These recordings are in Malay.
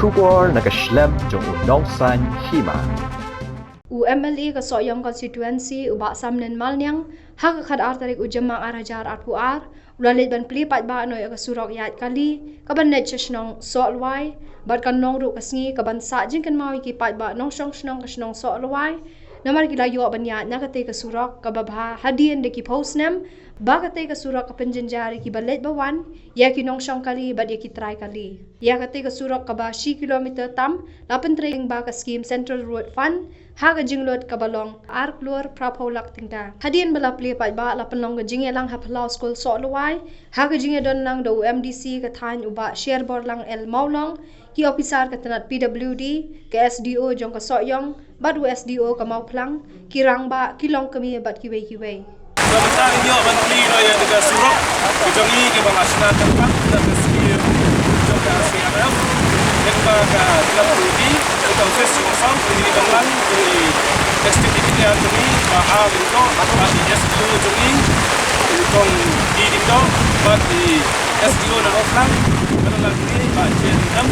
Shubor nakaslem jong unongsan hima. UMLE ka Soyong constituency ubak samnen malnyang hak kad artarik ujamang arajar arpuar ulalit ban pli pat ba noy ka surok yat kali kaban net chnong solwai bat kan nong ru kasngi kaban sa jing kan mawi ki pat ba nong shong snong ka snong solwai namar gila yo ban yat nakate ka surok ka babha hadien de ki postnem ba kate ka surok ka penjenjari ki balet bawan ya ki nong shong kali bat ya ki try kali ya kate ka surok ka ba shi kilometer tam lapen treng ba ka scheme central road fund haga jinglot kabalong ark luar prapolak tingta hadien bala pli pat ba la penlong ga jinge lang haplau school so lawai haga jinge don lang do MDC ka than uba share bor lang el maulong ki officer ka tanat PWD ka SDO jong ka soyong bad SDO ka mauplang ki rangba kilong kami bat ki wei Sebentar ini orang Filipino yang dekat Surok, kejongi ke bawah senat tempat dan kesir juga CRF, dan baga dalam budi untuk sesi masam ini dengan dari estimasi yang kami mahal itu atau di SDO jongi untuk di itu bagi SDO dan offline kalau lagi baca dalam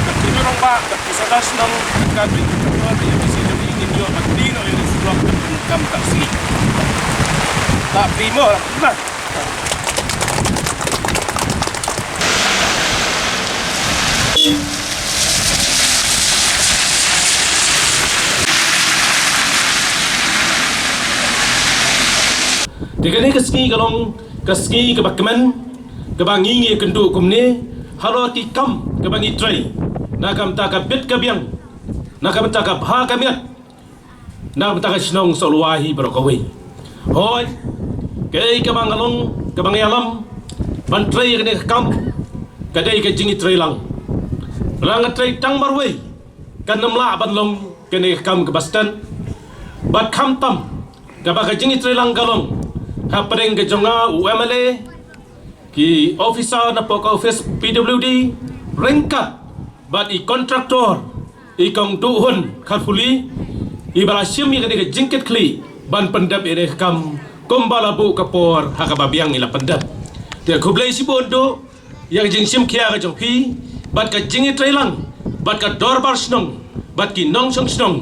bertidur orang pak berpisah senang dekat dengan di MDC jongi ini juga bagi no yang Surok dan taksi. Tak primo lah. Dekani keski kalong keski ke bakman ke bangi kendu kumne halo ti kam ke bangi tray nakam ta ka bit ka biang nakam ta ka bha ka miat nakam ta ka snong solwahi brokawi hoi kay kabang along kabang yalam ban tray kene kam kadai ke jingi tray lang tray tang marway kan namla ban long kene kam ke bastan bat kham tam kabang jingi tray lang galong ha pareng ke jonga UMLA ki officer na pok office PWD rengkat bat I kontraktor I kong duhun kharfuli I bala syemi kene ke jingket kli ban pendap ene kam kumbala bu kapor hakababiang ila pendap dia kublai si bondo yang jing sim kia ka jongpi bat ka jingi trailang bat ka dorbar snong bat ki nong song snong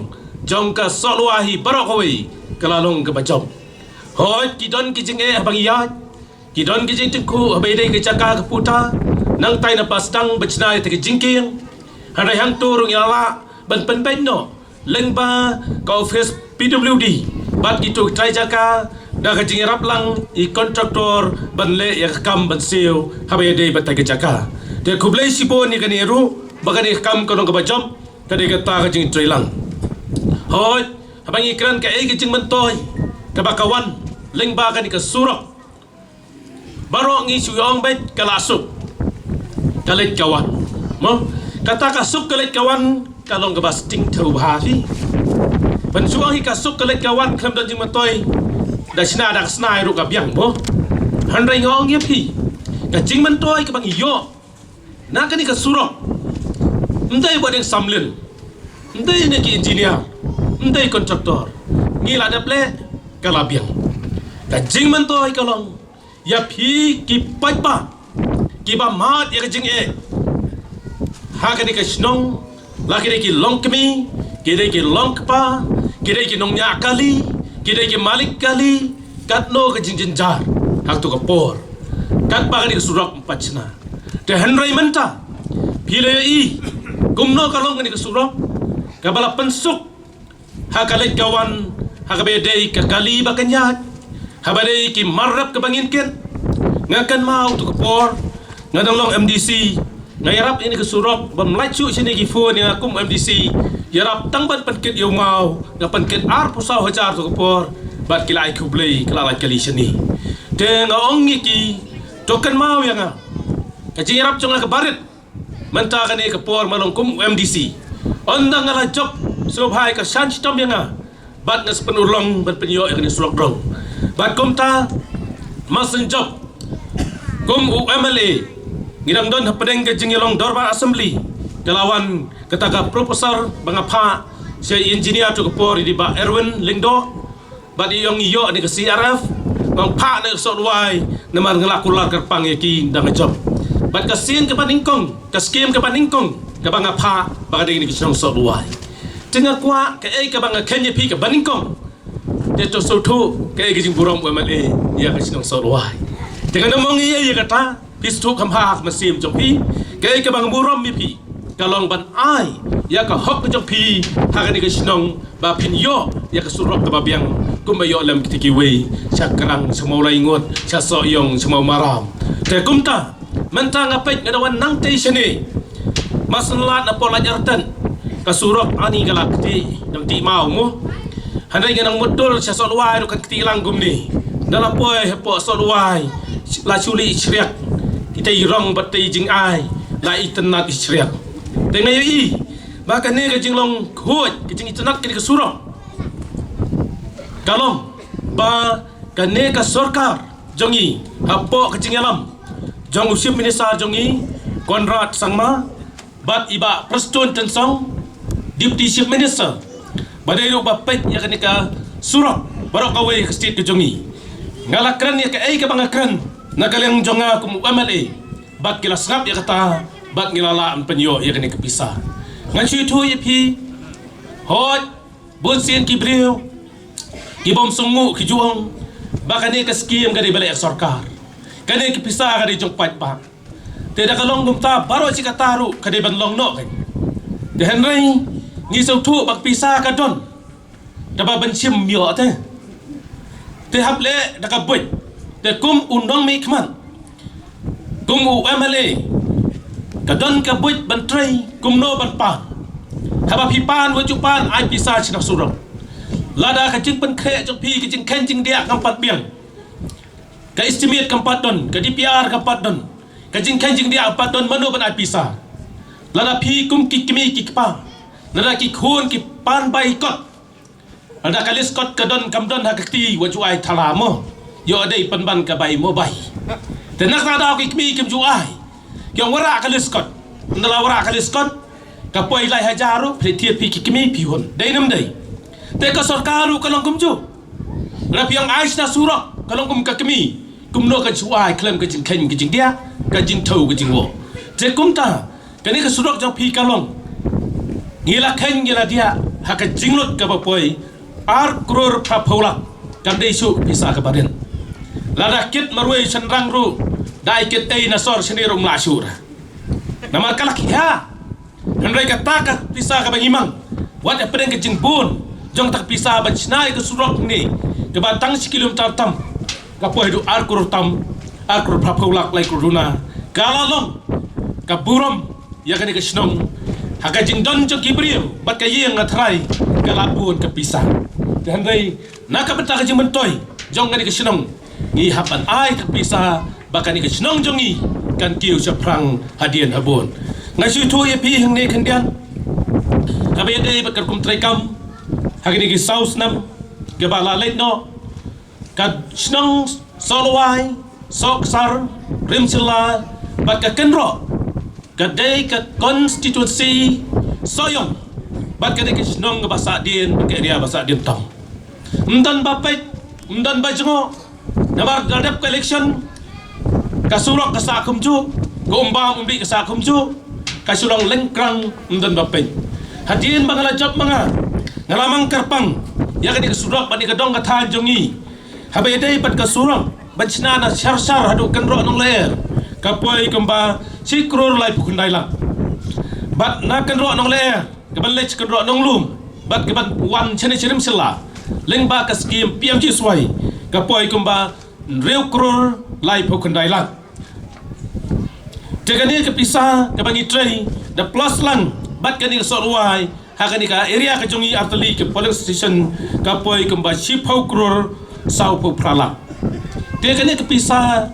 jong ka solwahi barokoi kalalong ka bajong hoi ki don ki jing abang ya ki don ki jing tengku abai dei ke caka ka puta nang tai na pastang bacnai te ki jingking harai hang turung ilala ban pen ben no lengba ka office PWD bat gitu trai jaka dah kajing rap lang I kontraktor banle yang kam bansiu habe dei batai ke jaka de kublai sipo ni kan eru bagani kam kono ka bajom kade kata kajing trai lang hoi abang ikran ka kajing mentoy ka bakawan leng ba kan ka surok baro ngi suyong bet kalasuk kalet kawan mo kata kasuk kalet kawan kalong ka basting thau bhafi pensuang hi kasuk kalet kawan klam dan jing mentoy dah sina dah senai ru ka biang mo handrai ngong ye phi ka jing man toy ka bang yo na ka ni ka surok ndai bodeng samlin ndai ne ki engineer ndai kontraktor ngila da ple ka la biang ka jing man toy ka long ya phi ki pai ba ki ba mat ya ka jing e ha ka ni ka snong la ki long kmi ki long pa ki nong nya kali kita ke malik kali kat no ke jinjin jar hak tu kapor kat ba ni surak pachna te henrai menta pile I kumno kalong ni surak ka bala pensuk hakalet kawan hakabedei ka kali bakanyat habadei ki marrap ke bangin ken ngakan mau tu kapor ngadang long MDC ngayarap ini ke surak bamlachu sini ki phone ni akum MDC yarap tangban pankit yo mau na pankit ar pusau hajar to kapor bat kilai kublai kala kali sini de ngaongi ki token mau yang ka jirap chunga ka barit manta ka ni kapor malong kum MDC ondang ngala job so bhai ka shan stom yang bat ngas penulong bat penyo yang ni sulok dong bat kumta masen job kum UMLA ngidang don hapadeng ka jingilong dorbar assembly kalawan ketaka profesor bangapa si engineer tu kapor di ba Erwin Lingdo bat iyong iyo ni ke CRF bang pa ne so luai namar ngelakular kerpang yaki dang job bat kasin ke paningkong kaskim ke paningkong ke banga pha banga dei ni kisong so luai tengah kwa ke ai ke banga kenya pi ke paningkong de to so thu ke ai ke jing burom MLA ya kisong so luai tengah nomong ye kata pistu kam ha masim jong pi ke ai ke banga burom mi pi kalong ban ai ya ka hok jong pi ha ke ni kisong ba pin yo ya ka surok ke babiang kumayo lam kitiki we chakrang semau lai ngot cha so yong semau maram te kumta mentang apet ngadawan nang te sini masalah apa lajartan kasurok ani galak ti dam ti mau mu handai nganang modul cha so luai kan ti langgum ni dalam poe hepo so luai la chuli chriak kita irong batai jing ai la itenat chriak te ngai i maka ne ga jing long khot ke jing itenat ke kasurok kalong ba kane ka sarkar jongi hapo ke jing alam jong usip minisa jongi Konrad Sangma bat iba Preston Tensong Deputy Chief Minister badai ru bapet ya kanika surok barok kawe ke state ke jongi ngalakran ya ke ai ke bangakran nagalang jonga kum MLA bat kila sngap ya kata bat ngilala an penyo ya kanika pisah ngan tu ya pi hot bun sien ki brio ki bom sungu ki juang bakane ke skim ke balai sarkar kane ki pisah kadi jong pat ba te da kalong gumta baro ci kataru kadi ban long no kan de henry ni so thu bak pisah ka don da ba ban chim myo te haple da ka boy te kum undong mi khman kum u MLA ka don ka boy ban trai kum no ban pa haba pi pan wo ju pan ai pisah chna surok lada ka jing ban khe jong pi ki jing khen jing dia kam pat biang ka estimate kampat don ka DPR kampat don ka jing khen jing dia kampat don mano ban pisah lada pi kum ki kimi ki pa lada ki khun ki pan bai kot lada kalis kot ka don kam don hakti waju ai thala mo yo dei pan ban ka bai mo bai te nak da ki kimi kim ju ai kyong wara kalis kot ndala wara kalis kot ka poi lai hajaru pretiet pi ki kimi pi hon dei nam dei te ka sarkaru kalong kum ju rapiang ais na surok kalong kum ka kimi kum no ka chuai klem ka jing khen ka jing dia ka jing thau ka jing wo je kum ta ka ni ka surok jong pi kalong ngila khen ngila dia ha ka jing lot ka ba poi ar kror pha phaula kam dei su pisa ka baden lada kit marwei sanrang ru dai kit ei na sor sini rong la sura namar kalak ya handrai ka ta ka pisa ka bangimang wat apren ka jing bun jong tak pisa ban snai ka surok ni ka batang sikilum tam kapoi du arkur tam arkur phapulak lai kuruna galalong kaburom ya kan ke snong haka jingdon jo kibriu bat ka yeng athrai galapun ke pisah dan dei naka beta ka jingmentoy jong ngani ke snong ngi hapan ai ke pisah bakani ke snong jongi kan kiu chaprang hadien habon ngai thu ye pi hang ne khandian kabe dei bakar kum traikam hagini ki saus nam ke bala leit no ka snong solwai soksar rimsila baka kenro ka dei ka constituency soyong baka dei ka snong basa din baka dia basa din tong mdan bapait mdan bajngo namar gadap ka election ka surok ka sa kumju gomba umbi ka sa kumju ka surong lengkrang mdan bapait hadien bangala job mga ngalamang karpang ya ka dei ka surok bani ka dong ka than jongi habai dai pat ka surong bancina na shar hadu kan ro nong ler kapoi kamba sikror lai pukundai lang bat na kan ro nong ler kaban lech kan ro nong lum bat kaban wan chene chirim sila leng ba ka skim PMG swai kapoi kamba reu kror lai pukundai lang tegani ke pisah kaban itrei the plus lang bat kani so luai hakani ka area ka jongi artali ke police station kapoi kamba shipau kror sau pu prala dia kena kepisah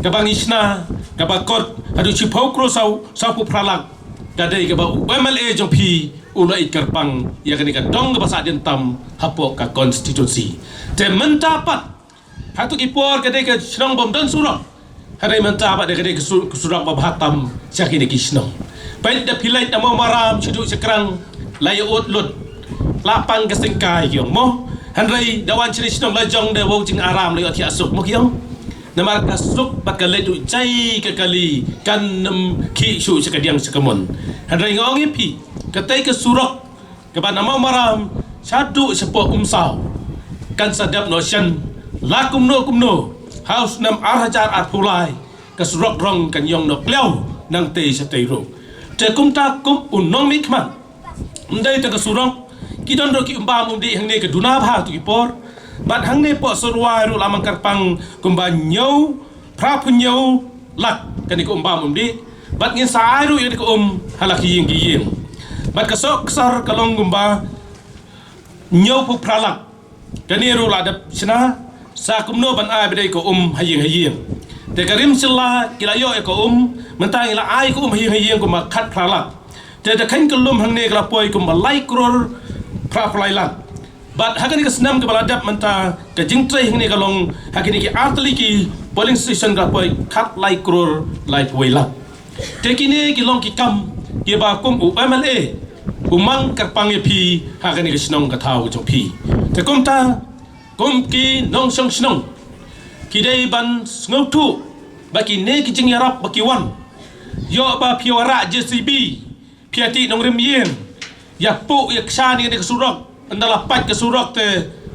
kabang isna kabakot adu chipau kro sau pu prala kadai ka ba MLA jong pi ulai kerpang ya kena ka dong ka basa dentam hapo ka konstitusi te mentapat hatu kipor kadai ka snong bom dan surok hadai mentapat de kadai ka surok ba hatam syakini kisnong baik da pilai da mau maram chidu sekarang layu lut lapang ka singkai kyong mo handrai dawan chini sinong lajong de wo jing aram le athi asuk mo kyong Nama kasuk bakal ledu cai kekali kan ki su sekadiang sekamon. Hadrai ngongi pi ketai ke surok keban nama maram sadu sepo umsau kan sadap notion lakumno haus nam arajar arpulai ke surok rong kan yong no kleu nang te satei ro. Te kum ta kum unong mikman. Ndai ta ke surok kidon ro ki umbam umdi hang ne ke duna bha tu ki por. Bat hang ne po surwai ru lamang karpang kumba nyau pra punyau lak kan ko umbam umdi. Bat ngin sai ru yang ko halaki ying ying. Bat kasok sar kalong kumba nyau pu pralak kan ni ru ladap sina sa kumno ban ai bedai ko haying. Te karim silla kila yo ko mentang ila ai ko haying ko ma khat pralak. Te kan kelum hang ne kala poi ko malai kror pra pralak. But hakani ka senam ke baladap menta ke jingtrai hingni kalong hakini ki artli ki polling station ka poi khat lai kror lai poila tekine ki long ki kam ki ba kum UMLA umang karpang pi hakani ka senong ka thau jong pi te kum ta kum ki nong song senong ki dei ban ngau tu ba ki ne ki jing yarap ba ki wan yo ba piwara JCB piati nong rim yen ya pu ya ksani ni ka surok adalah pat ke surok te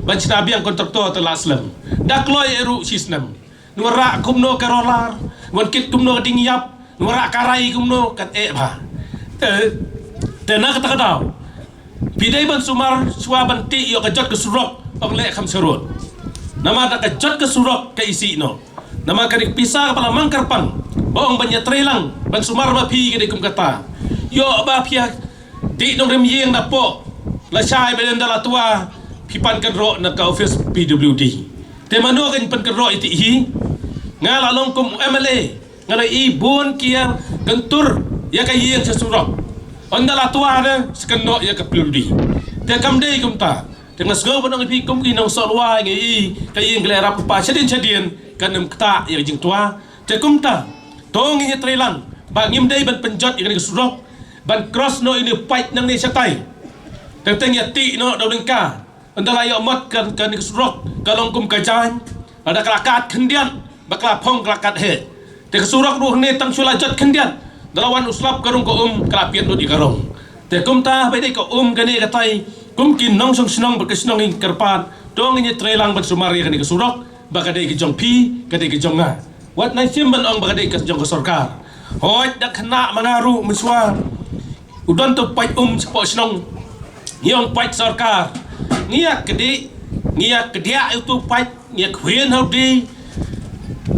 bancina biang kontraktor te laslam dak loy eru sisnam nuara kumno karolar wan kit kumno dingyap nuara karai kumno kat ba te na kata daw pidai ban sumar swa ban ti yo kajot ke surok ong le kham serut nama dak kajot ke surok ke isi no nama kadik pisah pala mangkarpang boong banya trelang ban sumar ba pi ke kum kata yo ba pia di nong rem yeng da po la chai belen dala tua pipan kan ro na ka office PWD te mano kan pan kan ro iti hi ngala long kum MLA ngala i bon kia kentur ya ka yeng sa surok ondala tua na skano ya ka PWD te kam dei kum ta te ngasgo banong pi kum ki nong solwa ngi i ka yeng glera pa chadin kan nam kta ya jing tua te kum ta tong ngi trelang ba ngim dei ban penjot ya ka surok ban cross no ini fight nang ni satai tentang ya ti no daw lengka andala yo mat kan surok kalong kum kajan ada kelakat kendian bakla phong kelakat he te surok ruh ne tang sulajat kendian dalawan uslap karung ko kelapian do di karong te kum ta bai dei ko kani katai kum kin nong song sinong berkesnong ing kerpat dong ini trelang ban sumari kani surok bakadei ki jong pi kadei ki jong nga wat nai sim ban ong bakadei ki jong sarkar hoi dak kena manaru miswa udon to pai sepo sinong Yang pait sarkar ngiak kedia itu pait ngiak huen haudi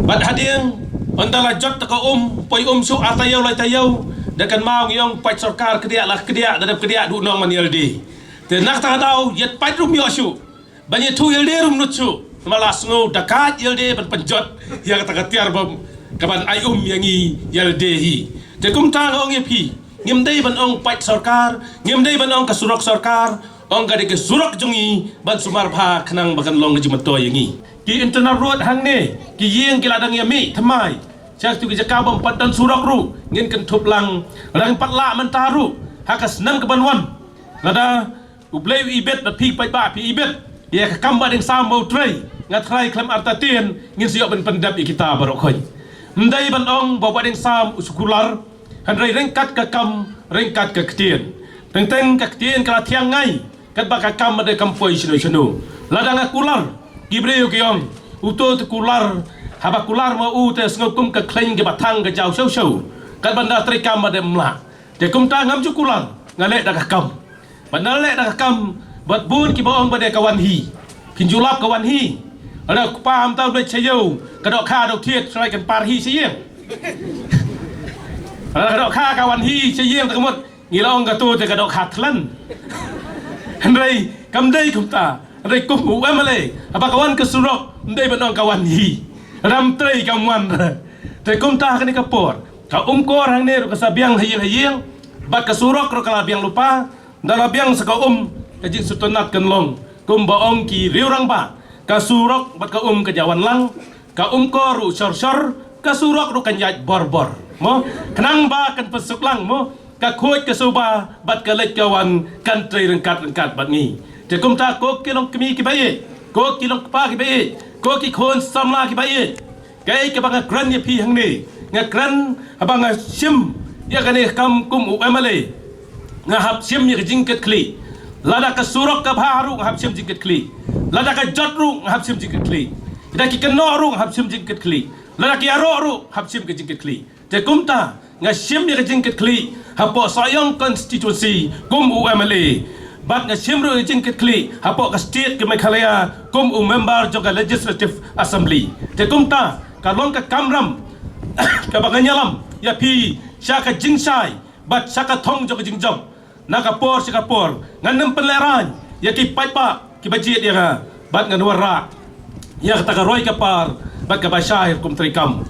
bad hadiang andala jot ka poi su atayau lai tayau dakan mau yang pait sarkar kedia dadap kedia du nong manial di te nak ta dau yet pait rum yo su banye tu yel de rum nutsu malas ngo dakat yel de ban penjot yang ta katiar bam kaban ai yangi yel de hi te kum ta ngong ye pi ngim dei ban ong pait sarkar ngim dei ban ong ka surok sarkar ong ka de ke surok jongi ban sumar pha khnang bakan long ji mato yangi ki internal road hang ne ki yeng ki ladang yami thamai chak tu ki jaka bam pat dan surok ru ngin kan thup lang rang pat la man taru hakas nam ka ban wan lada ublei ibet da pi pai ba pi ibet ya ka kamba ding sam mo trei ngat khlai klam arta tien ngin siok ban pendap kita barok khoi ndai ban ong bawa ding sam usukular handrai rengkat ke kam rengkat ke ketien tenteng ke ketien kala tiang ngai kat baka kam ada kampoi sino ladang akular gibreu kiong uto te kular haba kular ma u te sngkum ke kleng ke batang ke jau shau kat banda tri kam ada mla te kum ta ngam cukular ngale dak kam bandale dak kam bat bun ki baong bade kawan hi pinjulap kawan hi ada pam tau be chayau kadok kha dok thiet srai kan par hi sieng kadok kha kawan hi sieng takmut ngilong ka tu te kadok kha thlan handai kam dei kum ta handai kum UMLA apa kawan ke surok ndai banong kawan hi ram trei kamwan te kum ta kani kapor ka kor hang ne ro kasabiang hayeng bat ka surok ro kala biang lupa dala biang saka kajing sutonat kan long kum baong ki riurang ba ka surok bat ka ka jawan lang ka kor ru sor ka surok ro kan yat bor mo kenang ba kan pesuk lang mo ka khoi ka soba bat ka lek kawan kan trei rengkat bat ni te kum ta ko kilong kemi ki bae ko kilong pa ki bae ko ki khon samla ki bae Kay kabang gran ya pi hang ni. Nga gran abang sim ya kani kam kum UMLA. Nga hap sim ya jingket kli. Lada ka surok ka baharu hap sim jingket kli. Lada ka jot ru hap sim jingket kli. Ida ki keno ru hap sim jingket kli. Lada ki aro ru hap sim ke jingket kli. Te kumta nga sim ya jingket kli hapo sayang konstitusi kum UMLA. Bat nga sim ru jingket kli hapo ka state ke Meghalaya kum member juga legislative assembly. Te kumta kalong ka kamram kabanganyalam ya pi syaka jingsai bat syaka thong juga jingjong nakapor sikapor nganam penleran ya ki paipa ki bajit ya bat ngan wara ya kata ka roy kapar bat ka basyair kum trikam